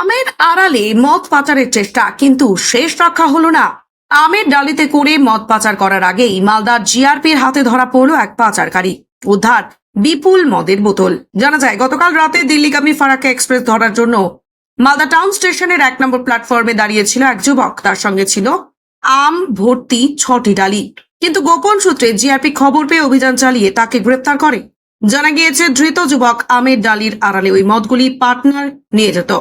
আমের আড়ালে মদ পাচারের চেষ্টা, কিন্তু শেষ রক্ষা হলো না। আমের ডালিতে করে মদ পাচার করার আগেই মালদার জিআরপির হাতে ধরা পড়ল এক পাচারকারী। উদ্ধার বিপুল মদের বোতল। জানা যায়, গতকাল রাতে দিল্লিগামী ফারাক্কা এক্সপ্রেস ধরার জন্য মালদা টাউন স্টেশনের 1 নম্বর প্ল্যাটফর্মে দাঁড়িয়েছিল এক যুবক। তার সঙ্গে ছিল আম ভর্তি 6টি ডালি। কিন্তু গোপন সূত্রে জিআরপি খবর পেয়ে অভিযান চালিয়ে তাকে গ্রেপ্তার করে। জানা গিয়েছে, ধৃত যুবক আমের ডালির আড়ালে ওই মদগুলি পার্টনার নিয়ে যেত।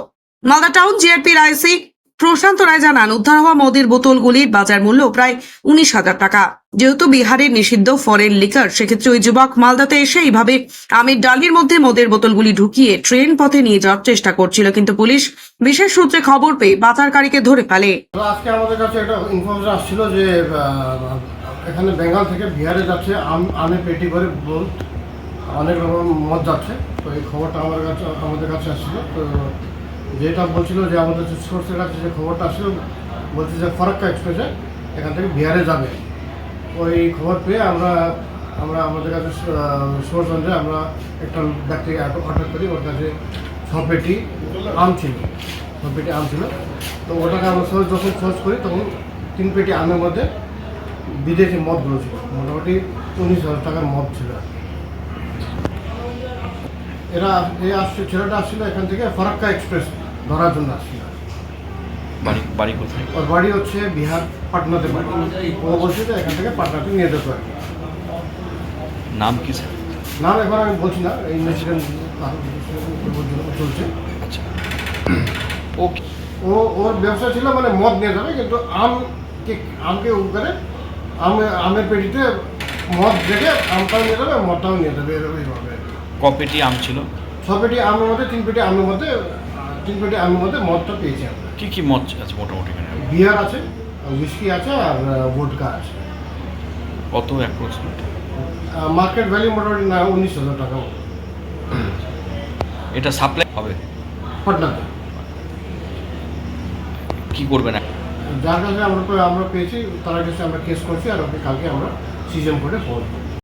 মালদা টাউন জিআরপির আইসি প্রশান্ত রায় জানান, উদ্ধার হওয়া মদের বোতলগুলির বাজার মূল্য প্রায় 19,000 টাকা। যেহেতু বিহারের নিষিদ্ধ ফরেন লিকার, সেক্ষেত্রে ওই যুবক মালদাতে এসে এইভাবে আমের ডালির মধ্যে মদের বোতলগুলি ঢুকিয়ে ট্রেন পথে নিয়ে যাওয়ার চেষ্টা করছিল। কিন্তু পুলিশ বিশেষ সূত্রে খবর পেয়ে পাচারকারীকে ধরে ফেলে। আজকে আমাদের কাছে একটা ইনফরমেশন আসছিল যে এখানে বেঙ্গল থেকে বিহারে যাচ্ছে আমের পেটি করে অনেক রকম মদ যাচ্ছে। তো এই খবরটা আমাদের কাছে আসছিল। তো যেটা বলছিল যে আমাদের সোর্সের কাছে যে খবরটা আসছিল, বলছে যে ফারাক্কা এক্সপ্রেসে এখান থেকে বিহারে যাবে। ওই খবর পেয়ে আমরা আমাদের কাছে সোর্স অনুযায়ী আমরা একটা ব্যক্তিকে অর্ডার করি। ওর কাছে 6 পেটি আম ছিল। তো ওটাকে আমরা যখন খোঁজ করি, তখন 3 পেটি আমের মধ্যে বিদেশি মদগুলো ছিল। মোটামুটি 19,000 টাকার মদ ছিল। ছেলেটা আসছিল এখান থেকে ফারাক্কা এক্সপ্রেস ধরার জন্য আসছিল। বাড়ি কোথায়? ওর বাড়ি হচ্ছে বিহার, পাটনাতে বাড়ি। ও বলছে যে এখান থেকে পাটনাতে নিয়ে যেতে পারে। নাম কি স্যার? নাম এখন আমি বলছি না, ইনভেস্টিগেশন চলছে। আচ্ছা, ওর ব্যবসা ছিল মানে মদ নিয়ে যাবে, কিন্তু আমকে উপরে আমের পেটিতে মদ রেখে আমটাও নিয়ে যাবে, মদটাও নিয়ে যাবে। এইভাবে কপেটি আম ছিল? 6 পেটি আমের মধ্যে 3 পেটি আমের মধ্যে মদটা পেয়েছি আমরা। কি মদ আছে মোটামুটি এখানে? বিয়ার আছে, উইস্কি আছে, আর ভোডকা আছে। কত অ্যাপ্রক্সিমেট? মার্কেট ভ্যালু মোটামুটি 19,000 টাকা। এটা সাপ্লাই হবে পাটনাতে। কি করবেন? যার কাছে আমরা পেয়েছি তার কাছে আমরা কেস করছি, আর ওকে কালকে আমরা সিজন করে পড়বো।